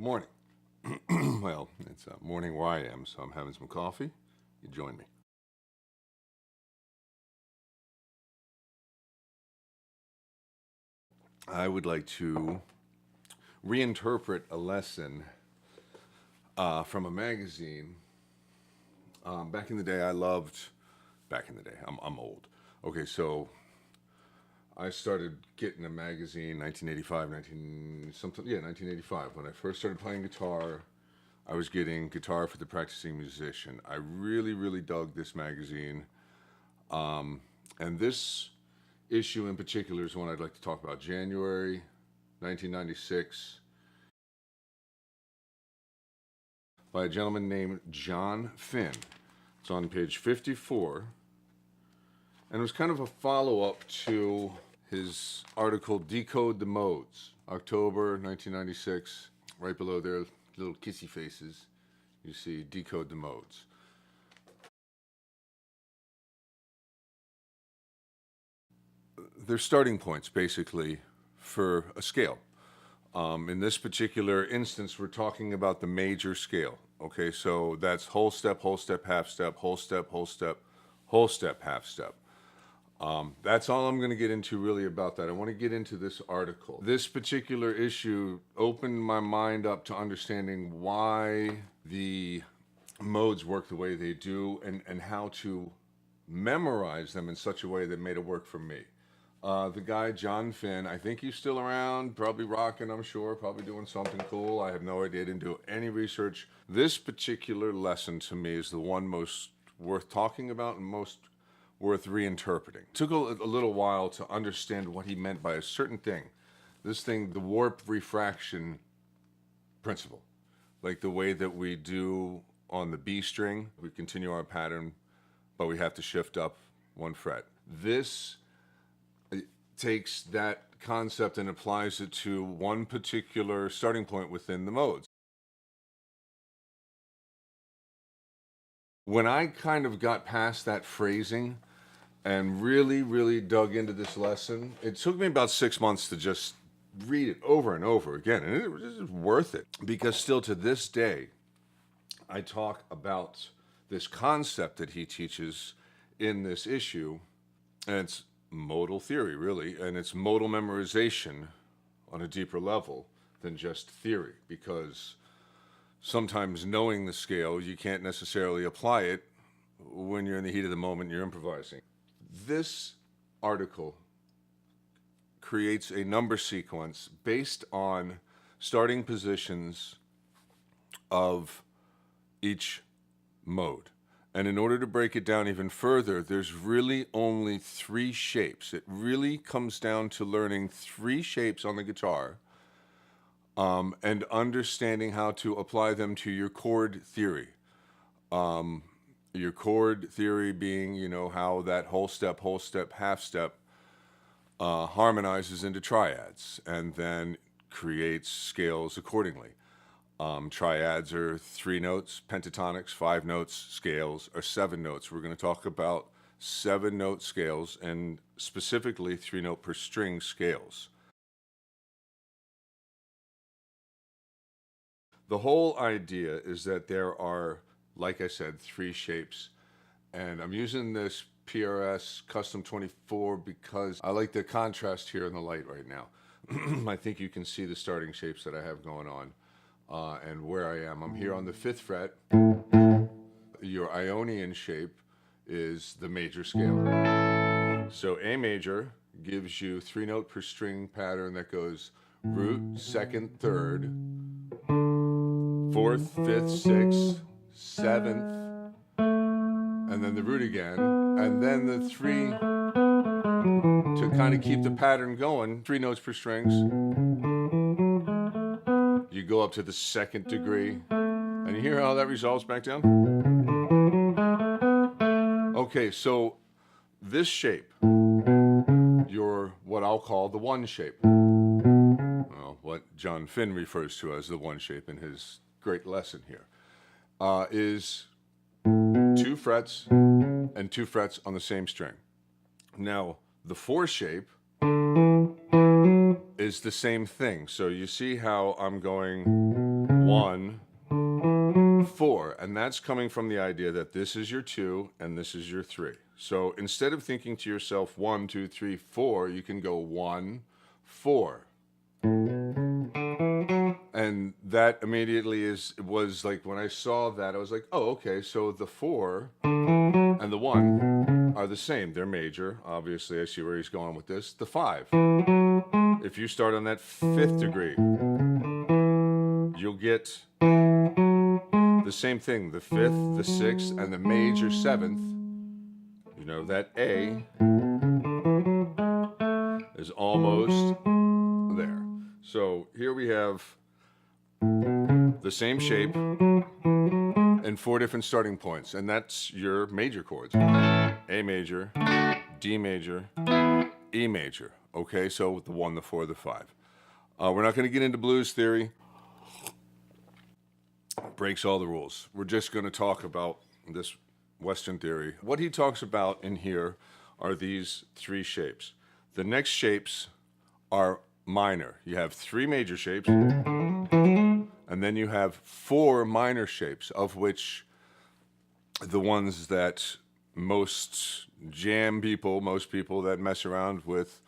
Good morning. Well, it's morning where I am, so I'm having some coffee. You join me. I would like to reinterpret a lesson from a magazine. Back in the day, I'm old. Okay, so I started getting a magazine 1985. When I first started playing guitar, I was getting Guitar for the Practicing Musician. I really dug this magazine. And this issue in particular is one I'd like to talk about. January 1996, by a gentleman named Jon Finn. It's on page 54. And it was kind of a follow-up to his article, Decode the Modes, October 1996. Right below their little kissy faces, you see Decode the Modes. They're starting points, basically, for a scale. In this particular instance, we're talking about the major scale. Okay, so that's whole step, half step, whole step, half step. That's all I'm going to get into really about that. I want to get into this article. This particular issue opened my mind up to understanding why the modes work the way they do and how to memorize them in such a way that made it work for me. The guy, Jon Finn, I think he's still around, probably rocking, I'm sure, probably doing something cool. I have no idea, didn't do any research. This particular lesson to me is the one most worth talking about and most worth reinterpreting. It took a little while to understand what he meant by a certain thing. This thing, the warp refraction principle. Like the way that we do on the B string, we continue our pattern, but we have to shift up one fret. This takes that concept and applies it to one particular starting point within the modes. When I kind of got past that phrasing and really dug into this lesson, it took me about 6 months to just read it over and over again, and it was worth it, because still to this day I talk about this concept that he teaches in this issue, and it's modal theory, really, and it's modal memorization on a deeper level than just theory, because sometimes knowing the scale, you can't necessarily apply it when you're in the heat of the moment, you're improvising. This article creates a number sequence based on starting positions of each mode. And in order to break it down even further, there's really only 3 shapes. It really comes down to learning 3 shapes on the guitar and understanding how to apply them to your chord theory. Your chord theory being, how that whole step, half step harmonizes into triads and then creates scales accordingly. Triads are 3 notes, pentatonics, 5 notes, scales are 7 notes. We're going to talk about 7-note scales and specifically 3-note per string scales. The whole idea is that there are, like I said, 3 shapes, and I'm using this PRS Custom 24 because I like the contrast here in the light right now. I think you can see the starting shapes that I have going on. And where I am. I'm here on the 5th fret. Your Ionian shape is the major scale. So A major gives you 3-note per string pattern that goes root, 2nd, 3rd, 4th, 5th, 6th, 7th, and then the root again, and then the 3 to kind of keep the pattern going, 3 notes per strings. You go up to the 2nd degree, and you hear how that resolves back down? Okay, so this shape, what I'll call the 1 shape, well, what Jon Finn refers to as the 1 shape in his great lesson here, is 2 frets and 2 frets on the same string. Now, the 4 shape is the same thing. So you see how I'm going 1, 4. And that's coming from the idea that this is your 2 and this is your 3. So instead of thinking to yourself 1, 2, 3, 4, you can go 1, 4. And that immediately was like, when I saw that, I was like, oh, okay, so the 4 and the 1 are the same. They're major. Obviously, I see where he's going with this. The 5. If you start on that 5th degree, you'll get the same thing. The 5th, the 6th, and the major 7th. You know, that A is almost there. So here we have the same shape and 4 different starting points, and that's your major chords. A major, D major, E major. Okay, so the 1, the 4, the 5. We're not going to get into blues theory. Breaks all the rules. We're just going to talk about this Western theory. What he talks about in here are these 3 shapes. The next shapes are minor. You have 3 major shapes, and then you have 4 minor shapes, of which the ones that most people that mess around with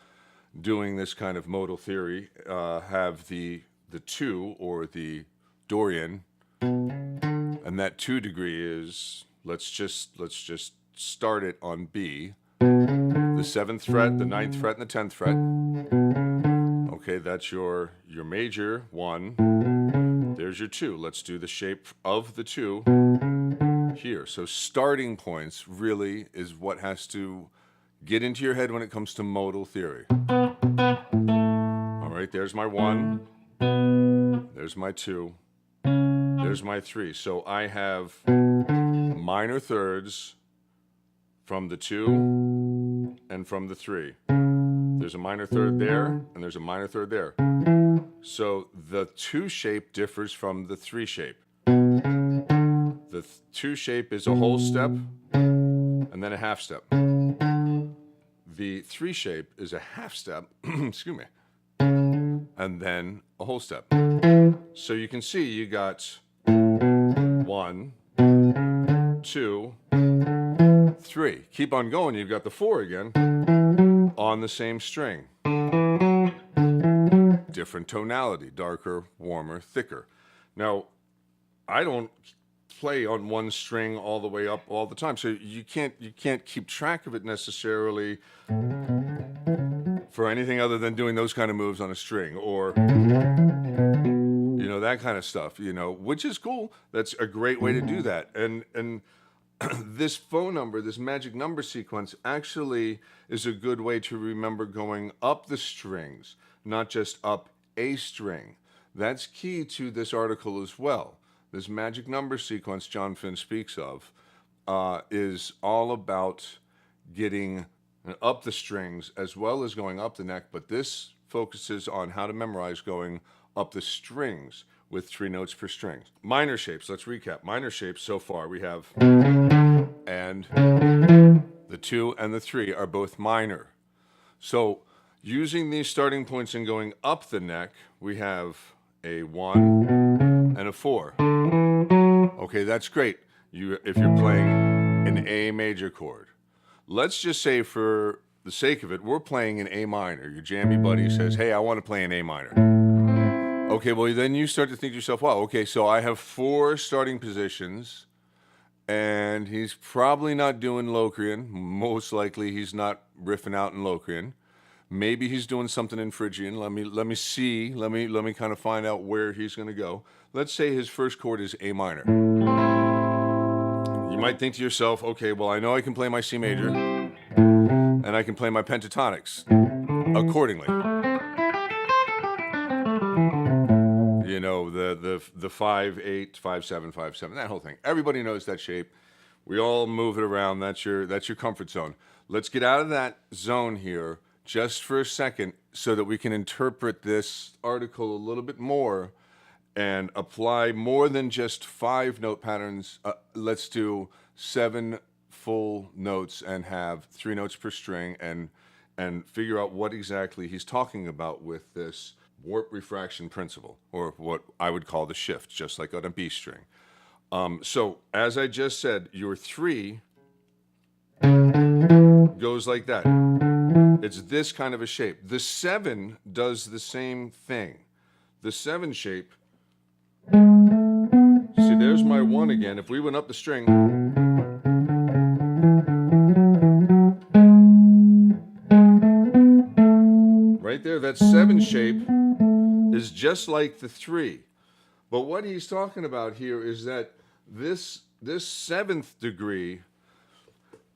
doing this kind of modal theory have the 2, or the Dorian, and that 2 degree is, let's just start it on B, the 7th fret, the 9th fret, and the 10th fret. Okay, that's your major 1. There's your 2. Let's do the shape of the 2 here. So starting points really is what has to get into your head when it comes to modal theory. All right, there's my 1. There's my 2. There's my 3. So I have minor thirds from the 2 and from the 3. There's a minor third there, and there's a minor third there. So the 2 shape differs from the 3 shape. The 2 shape is a whole step and then a half step. The 3 shape is a half step, excuse me, and then a whole step. So you can see you got 1, 2, 3. Keep on going, you've got the 4 again on the same string. Different tonality, darker, warmer, thicker. Now, I don't play on one string all the way up all the time, so you can't keep track of it necessarily for anything other than doing those kind of moves on a string, or that kind of stuff, which is cool. That's a great way to do that. And this phone number, this magic number sequence, actually is a good way to remember going up the strings, not just up a string. That's key to this article as well. This magic number sequence Jon Finn speaks of is all about getting up the strings as well as going up the neck, but this focuses on how to memorize going up the strings with 3 notes per string. Minor shapes, let's recap. Minor shapes so far we have, and the 2 and the 3 are both minor. So using these starting points and going up the neck, we have a 1 and a 4. Okay, that's great. If you're playing an A major chord. Let's just say, for the sake of it, we're playing an A minor. Your jammy buddy says, hey, I want to play an A minor. Okay, well, then you start to think to yourself, wow, okay, so I have 4 starting positions, and he's probably not doing Locrian. Most likely he's not riffing out in Locrian. Maybe he's doing something in Phrygian. Let me see. Let me kind of find out where he's going to go. Let's say his first chord is A minor. You might think to yourself, okay, well, I know I can play my C major, and I can play my pentatonics accordingly. The 5/8, 5/7, 5/7, that whole thing. Everybody knows that shape. We all move it around. That's your comfort zone. Let's get out of that zone here just for a second so that we can interpret this article a little bit more and apply more than just 5 note patterns. Let's do 7 full notes and have 3 notes per string, and figure out what exactly he's talking about with this warp refraction principle, or what I would call the shift, just like on a B string. So as I just said, your 3 goes like that. It's this kind of a shape. The 7 does the same thing. The 7 shape, see, there's my 1 again. If we went up the string, right there, that 7 shape is just like the 3. But what he's talking about here is that this 7th degree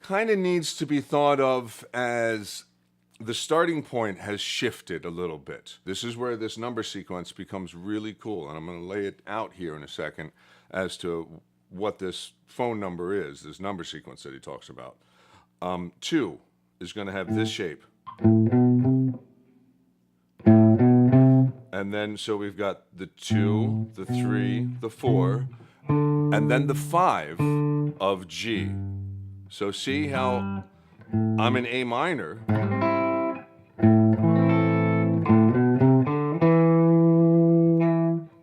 kind of needs to be thought of as the starting point has shifted a little bit. This is where this number sequence becomes really cool, and I'm going to lay it out here in a second as to what this phone number is, this number sequence that he talks about. 2 is going to have this shape. And then, so we've got the 2, the 3, the 4, and then the 5 of G. So see how I'm in A minor.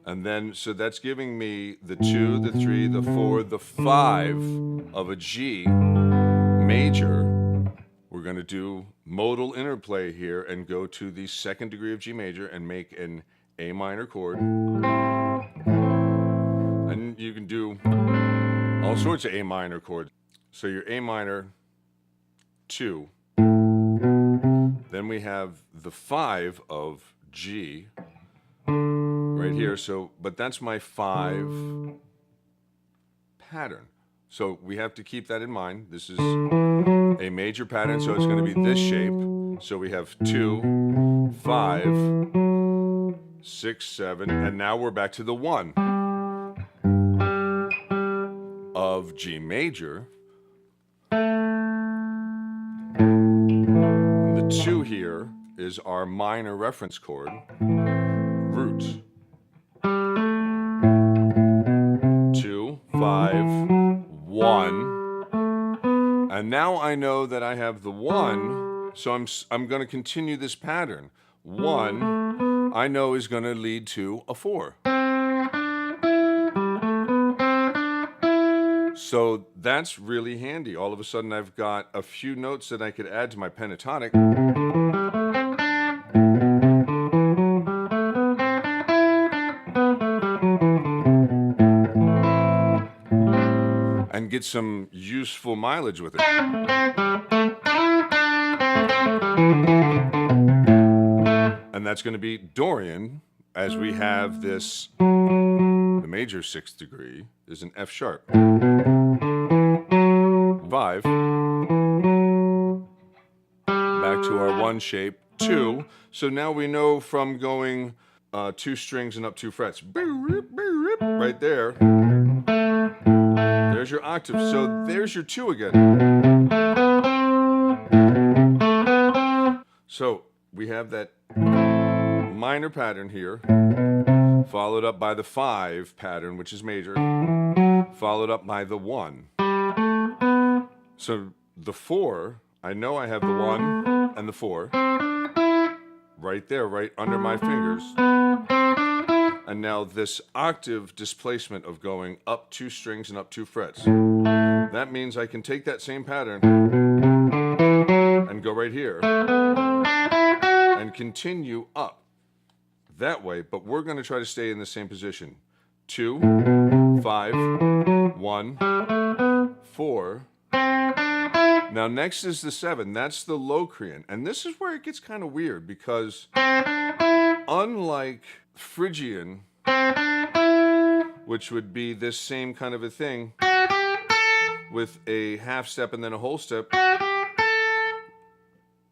And then, so that's giving me the 2, the 3, the 4, the 5 of a G major. We're going to do modal interplay here and go to the 2nd degree of G major and make an A minor chord. And you can do all sorts of A minor chords. So your A minor 2. Then we have the 5 of G right here. So, but that's my 5 pattern. So we have to keep that in mind. This is a major pattern, so it's going to be this shape. So we have 2, 5, 6, 7, and now we're back to the 1 of G major. And the 2 here is our minor reference chord, root. 2, 5, 1. And now I know that I have the 1, so I'm going to continue this pattern. 1, I know, is going to lead to a 4. So that's really handy. All of a sudden I've got a few notes that I could add to my pentatonic. And get some useful mileage with it. And that's going to be Dorian, as we have this, the major 6th degree is an F sharp. 5. Back to our 1 shape, 2. So now we know from going 2 strings and up 2 frets. Right there. There's your octave. So there's your 2 again. So we have that minor pattern here, followed up by the 5 pattern, which is major, followed up by the 1. So the 4, I know I have the 1 and the 4 right there, right under my fingers. And now this octave displacement of going up 2 strings and up 2 frets. That means I can take that same pattern and go right here and continue up that way, but we're going to try to stay in the same position. 2, 5, 1, 4. Now next is the 7. That's the Locrian. And this is where it gets kind of weird, because unlike Phrygian, which would be this same kind of a thing with a half step and then a whole step,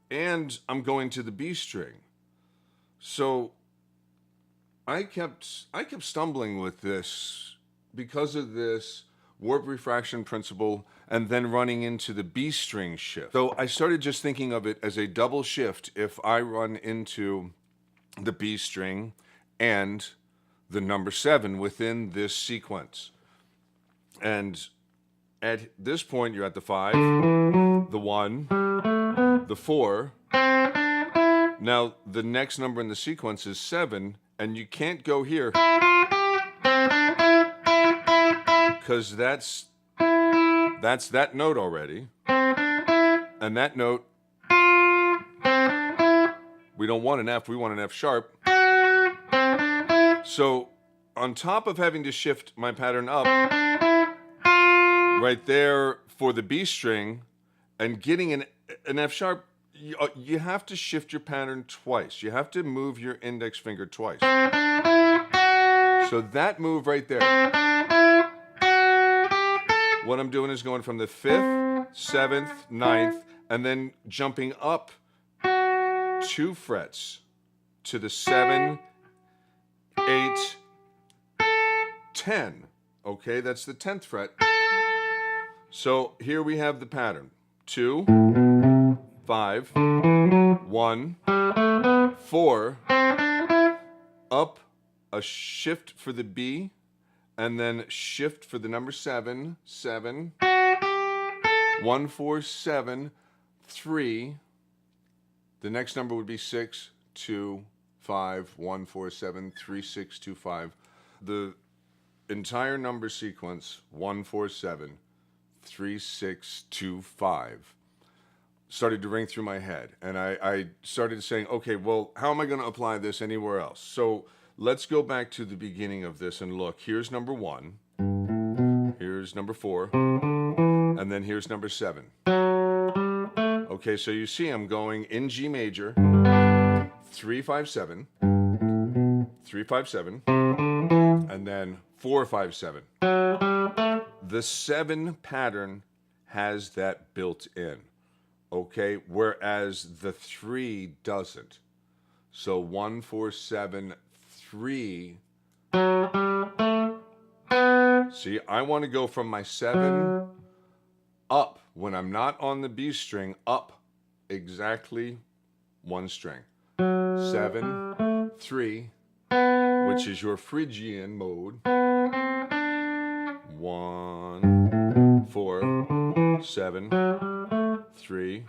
and I'm going to the B string. So I kept stumbling with this because of this warp refraction principle and then running into the B string shift. So I started just thinking of it as a double shift if I run into the B string and the number 7 within this sequence. And at this point, you're at the 5, the 1, the 4. Now, the next number in the sequence is 7, and you can't go here because that's that note already. And that note, we don't want an F, we want an F sharp. So on top of having to shift my pattern up, right there for the B string, and getting an F sharp, you have to shift your pattern twice. You have to move your index finger twice. So that move right there, what I'm doing is going from the 5th, 7th, 9th, and then jumping up 2 frets to the 7, 8, 10. Okay, that's the 10th fret. So here we have the pattern. 2, 5, 1, 4, up, a shift for the B, and then shift for the number 7, 7, 1, 4, 7, 3. The next number would be 6, 2, 5, 1, 4, 7, 3, 6, 2, 5. The entire number sequence, 1, 4, 7, 3, 6, 2, 5, started to ring through my head. And I started saying, okay, well, how am I going to apply this anywhere else? So let's go back to the beginning of this and look. Here's number 1. Here's number 4. And then here's number 7. Okay, so you see I'm going in G major, 3, 5, 7, 3, 5, 7, and then 4, 5, 7. The 7 pattern has that built in, okay, whereas the 3 doesn't. So 1, 4, 7, 3. See, I want to go from my 7 up when I'm not on the B string, up exactly 1 string. 7, 3, which is your Phrygian mode. 1, 4, 7, 3,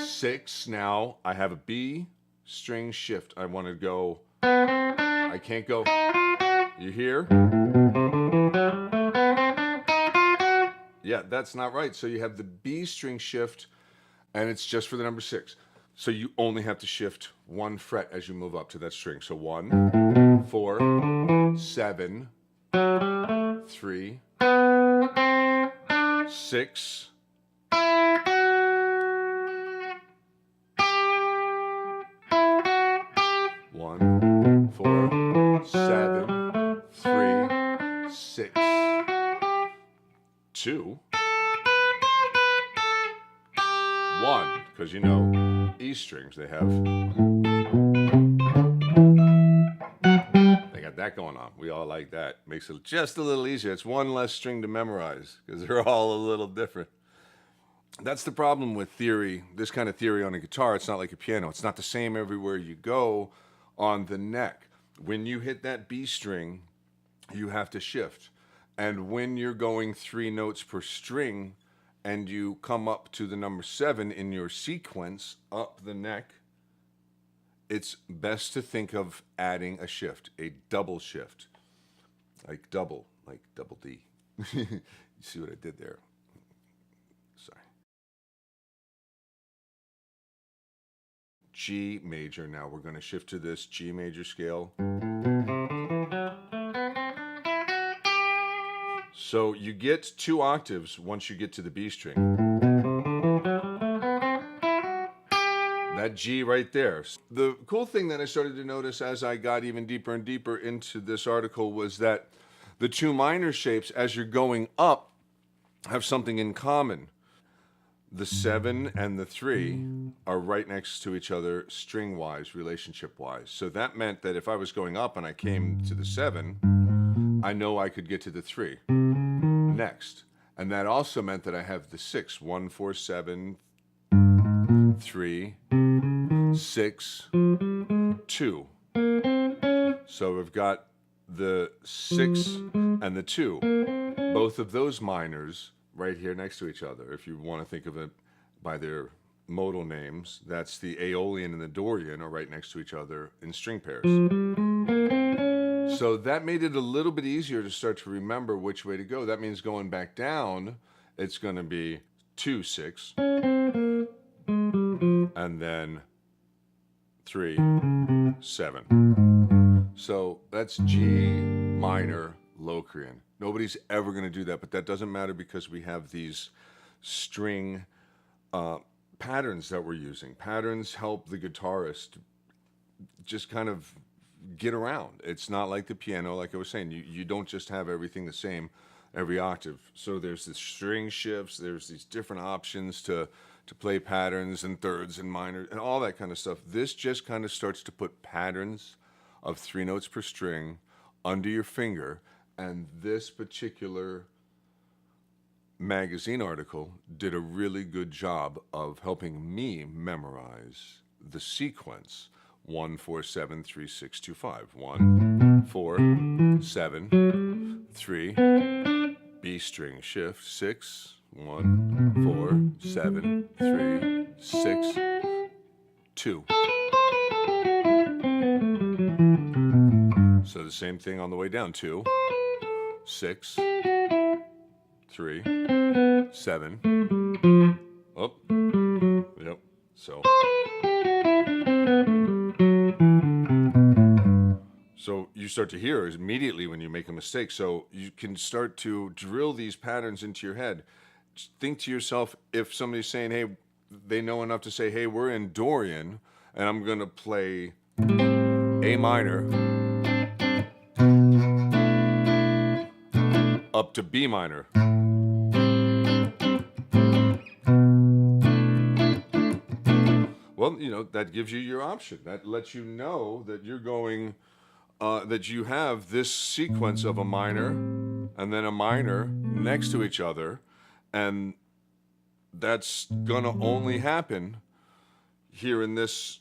6. Now I have a B string shift. I want to go, I can't go, you hear? Yeah, that's not right. So you have the B string shift, and it's just for the number 6. So you only have to shift 1 fret as you move up to that string. So 1, 4, 7, 3, 6, 1, 4, 7, 3, 6, 2, 1, because you know E strings, they got that going on. We all like that. Makes it just a little easier. It's one less string to memorize because they're all a little different. That's the problem with theory, this kind of theory on a guitar. It's not like a piano. It's not the same everywhere you go on the neck. When you hit that B string, you have to shift. And when you're going 3 notes per string and you come up to the number 7 in your sequence up the neck, it's best to think of adding a shift, a double shift, like double D. You see what I did there? Sorry. G major. Now we're going to shift to this G major scale. So you get 2 octaves once you get to the B string. That G right there. The cool thing that I started to notice as I got even deeper and deeper into this article was that the 2 minor shapes, as you're going up, have something in common. The 7 and the 3 are right next to each other string-wise, relationship-wise. So that meant that if I was going up and I came to the 7, I know I could get to the 3 next. And that also meant that I have the 6, 1, 4, 7, 3, 6, 2. So we've got the 6 and the 2. Both of those minors right here next to each other, if you want to think of it by their modal names, that's the Aeolian and the Dorian, are right next to each other in string pairs. So that made it a little bit easier to start to remember which way to go. That means going back down, it's going to be 2, 6, and then 3, 7. So that's G minor Locrian. Nobody's ever going to do that, but that doesn't matter because we have these string patterns that we're using. Patterns help the guitarist just kind of get around. It's not like the piano, like I was saying. You don't just have everything the same every octave. So there's the string shifts, there's these different options to play patterns and thirds and minors and all that kind of stuff. This just kind of starts to put patterns of 3 notes per string under your finger, and this particular magazine article did a really good job of helping me memorize the sequence 1 4 7 3 6 2 5. 1 4 7 3 B string shift 6 1 4 7 3 6 2. So the same thing on the way down. 2 6 3 7. Oh, yep. So you start to hear immediately when you make a mistake. So you can start to drill these patterns into your head. Just think to yourself, if somebody's saying, hey, they know enough to say, hey, we're in Dorian, and I'm going to play A minor up to B minor. Well, that gives you your option. That lets you know that you're going, that you have this sequence of a minor and then a minor next to each other. And that's going to only happen here in this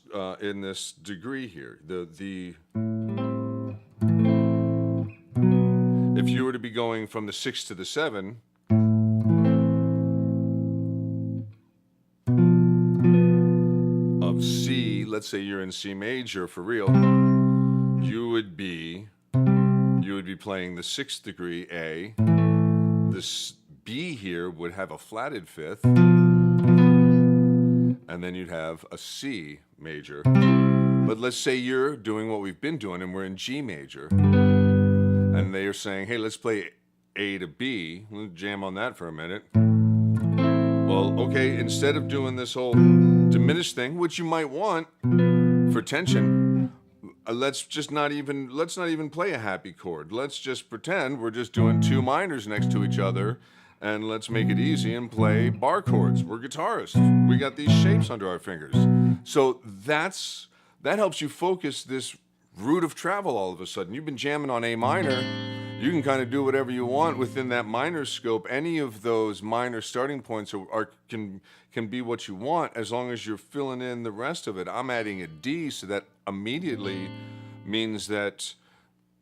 degree here. If you were to be going from the 6 to the 7, of C, let's say you're in C major for real, you would be playing the 6th degree A. This B here would have a flatted 5th, and then you'd have a C major. But let's say you're doing what we've been doing and we're in G major, and they are saying, hey, let's play A to B. We'll jam on that for a minute. Well, okay, instead of doing this whole diminished thing, which you might want for tension, let's not even play a happy chord. Let's just pretend we're just doing 2 minors next to each other, and let's make it easy and play bar chords. We're guitarists. We got these shapes under our fingers. So that helps you focus this route of travel all of a sudden. You've been jamming on A minor. You can kind of do whatever you want within that minor scope. Any of those minor starting points can be what you want as long as you're filling in the rest of it. I'm adding a D, so that immediately means that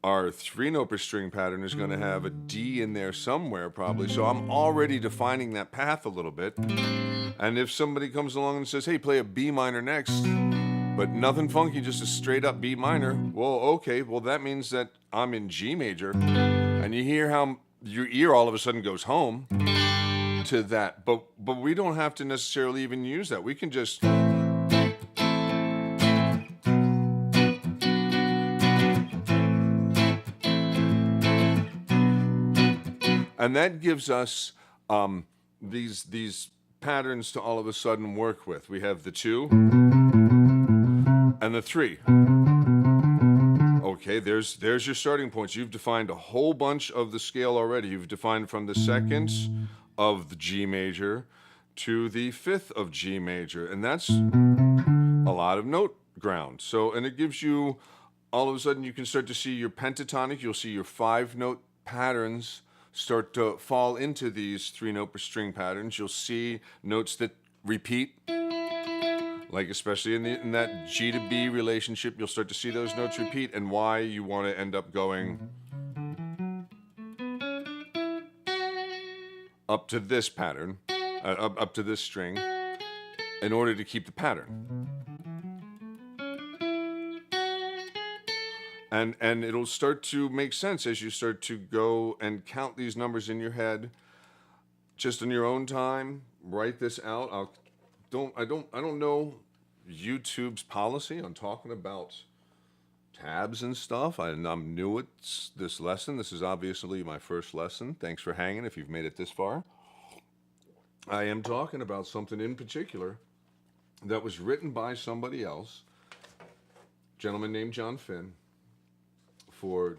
our 3 note per string pattern is going to have a D in there somewhere probably. So I'm already defining that path a little bit. And if somebody comes along and says, hey, play a B minor next, but nothing funky, just a straight up B minor. Well, okay, that means that I'm in G major. And you hear how your ear all of a sudden goes home to that. But we don't have to necessarily even use that. We can just... And that gives us these patterns to all of a sudden work with. We have the 2 and the 3. Okay, there's your starting points. You've defined a whole bunch of the scale already. You've defined from the 2nd of the G major to the 5th of G major, and that's a lot of note ground. So, and it gives you, all of a sudden you can start to see your pentatonic. You'll see your 5 note patterns start to fall into these 3 note per string patterns. You'll see notes that repeat, like especially in that G to B relationship, you'll start to see those notes repeat, and why you want to end up going up to this pattern, up to this string, in order to keep the pattern. And it'll start to make sense as you start to go and count these numbers in your head, just in your own time. Write this out. I don't know YouTube's policy on talking about tabs and stuff. I'm new at this lesson. This is obviously my first lesson. Thanks for hanging if you've made it this far. I am talking about something in particular that was written by somebody else, a gentleman named Jon Finn, for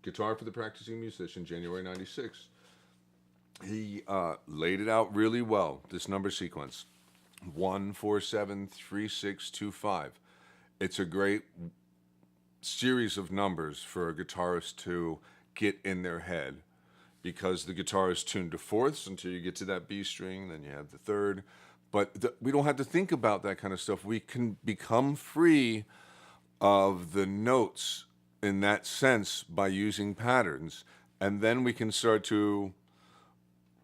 Guitar for the Practicing Musician, January 96. He laid it out really well, this number sequence. 1, 4, 7, 3, 6, 2, 5. It's a great series of numbers for a guitarist to get in their head, because the guitar is tuned to fourths until you get to that B string, then you have the third. But we don't have to think about that kind of stuff. We can become free of the notes in that sense by using patterns, and then we can start to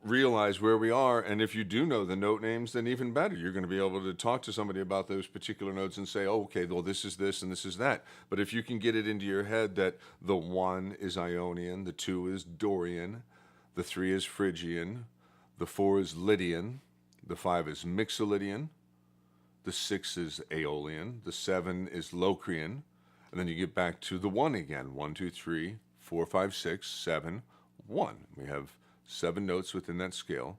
realize where we are. And if you do know the note names, then even better. You're going to be able to talk to somebody about those particular notes and say, oh, okay, well, this is this and this is that. But if you can get it into your head that the 1 is Ionian, the 2 is Dorian, the 3 is Phrygian, the 4 is Lydian, the 5 is Mixolydian, the 6 is Aeolian, the 7 is Locrian, and then you get back to the 1 again. 1, 2, 3, 4, 5, 6, 7, 1. We have 7 notes within that scale,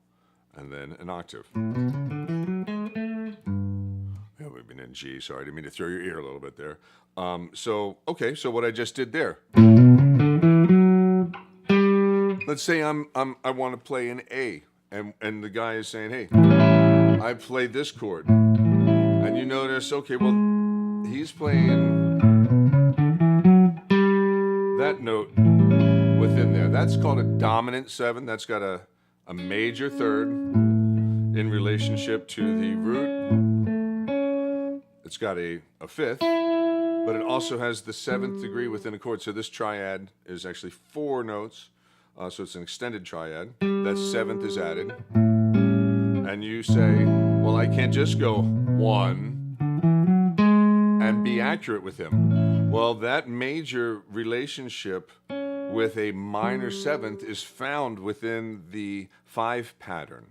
and then an octave. Yeah, we've been in G. Sorry, I didn't mean to throw your ear a little bit there. So what I just did there. Let's say I want to play an A, and the guy is saying, hey, I played this chord, and you notice, okay, well, he's playing that note within there. That's called a dominant 7. That's got a major third in relationship to the root. It's got a fifth, but it also has the 7th degree within a chord. So this triad is actually 4 notes. So it's an extended triad. That 7th is added. And you say, well, I can't just go 1 and be accurate with him. Well, that major relationship with a minor 7th is found within the 5 pattern.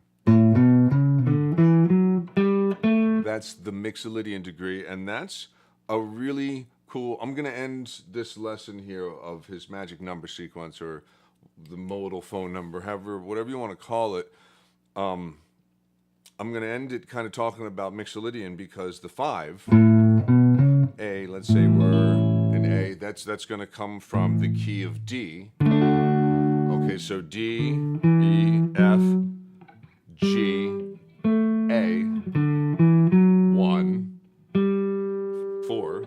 That's the Mixolydian degree, and that's a really cool. I'm going to end this lesson here of his magic number sequence, or the modal phone number, whatever you want to call it. I'm going to end it kind of talking about Mixolydian, because the 5, A, let's say we're in A, that's going to come from the key of D. Okay, so D, E, F, G, A, 1, 4,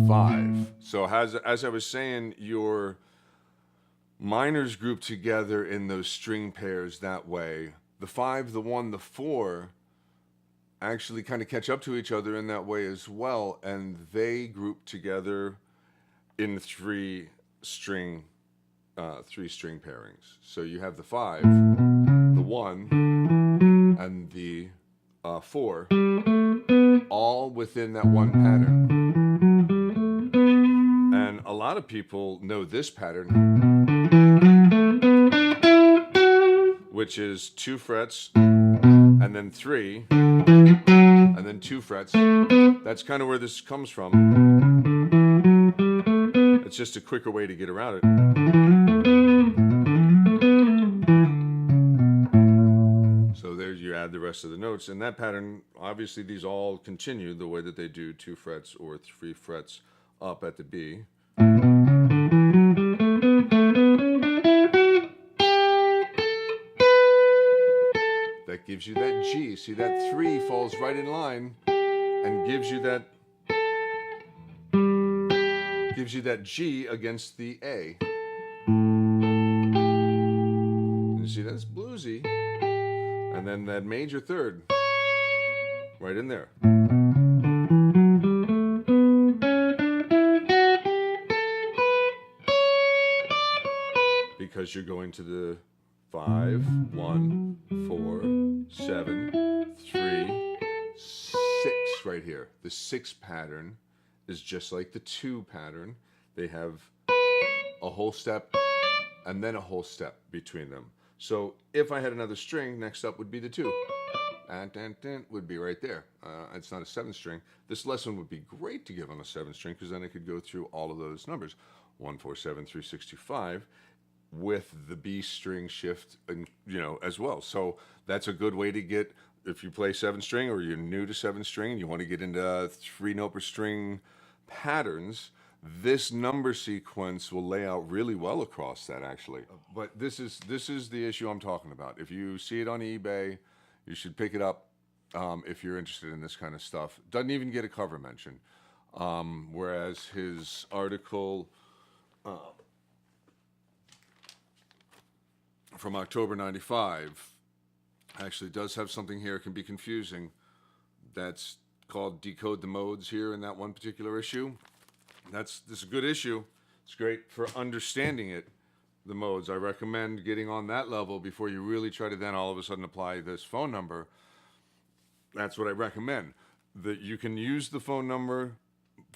5. So as I was saying, your minors group together in those string pairs that way. The 5, the 1, the 4 actually kind of catch up to each other in that way as well, and they group together in 3 string pairings. So you have the 5, the 1, and the 4, all within that one pattern. And a lot of people know this pattern, which is 2 frets, and then 3, and then 2 frets. That's kind of where this comes from. It's just a quicker way to get around it. So there you add the rest of the notes. And that pattern, obviously these all continue the way that they do 2 frets or 3 frets up at the B. That gives you that G. See, that 3 falls right in line and gives you that G against the A. And you see, that's bluesy. And then that major third right in there. Because you're going to the 5, 1, 4, 7, 3, 6 right here. The 6 pattern is just like the 2 pattern. They have a whole step and then a whole step between them. So if I had another string, next up would be the 2. And would be right there. It's not a 7 string. This lesson would be great to give on a 7 string because then I could go through all of those numbers. 1, 4, 7, 3, 6, 2, 5 with the B string shift, and as well. So that's a good way to get, if you play 7 string or you're new to 7 string and you want to get into 3 note per string patterns, this number sequence will lay out really well across that actually. But this is the issue I'm talking about. If you see it on eBay, you should pick it up if you're interested in this kind of stuff. Doesn't even get a cover mention. Whereas his article from October 95 actually does have something here. It can be confusing. That's called Decode the Modes here in that one particular issue. This is a good issue. It's great for understanding it, the modes. I recommend getting on that level before you really try to then all of a sudden apply this phone number. That's what I recommend. That you can use the phone number.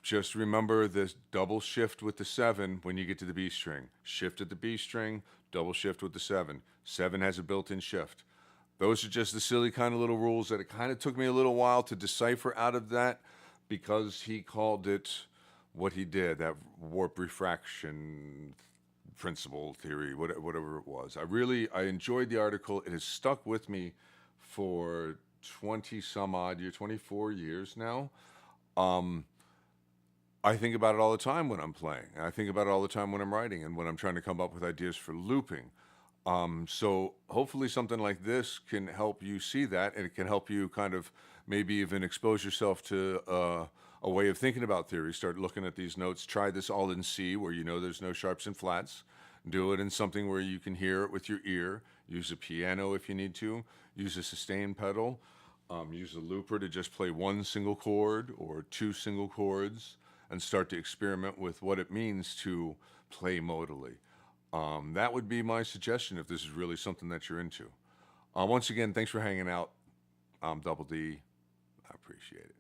Just remember this double shift with the 7 when you get to the B string. Shift at the B string, double shift with the 7. 7 has a built-in shift. Those are just the silly kind of little rules that it kind of took me a little while to decipher out of that because he called it what he did, that warp refraction principle theory, whatever it was. I enjoyed the article. It has stuck with me for 20 some odd years, 24 years now. I think about it all the time when I'm playing. I think about it all the time when I'm writing and when I'm trying to come up with ideas for looping. So hopefully something like this can help you see that, and it can help you kind of maybe even expose yourself to a way of thinking about theory. Start looking at these notes. Try this all in C where there's no sharps and flats. Do it in something where you can hear it with your ear. Use a piano if you need to. Use a sustain pedal. Use a looper to just play 1 single chord or 2 single chords and start to experiment with what it means to play modally. That would be my suggestion if this is really something that you're into. Once again, thanks for hanging out. I'm Double D. I appreciate it.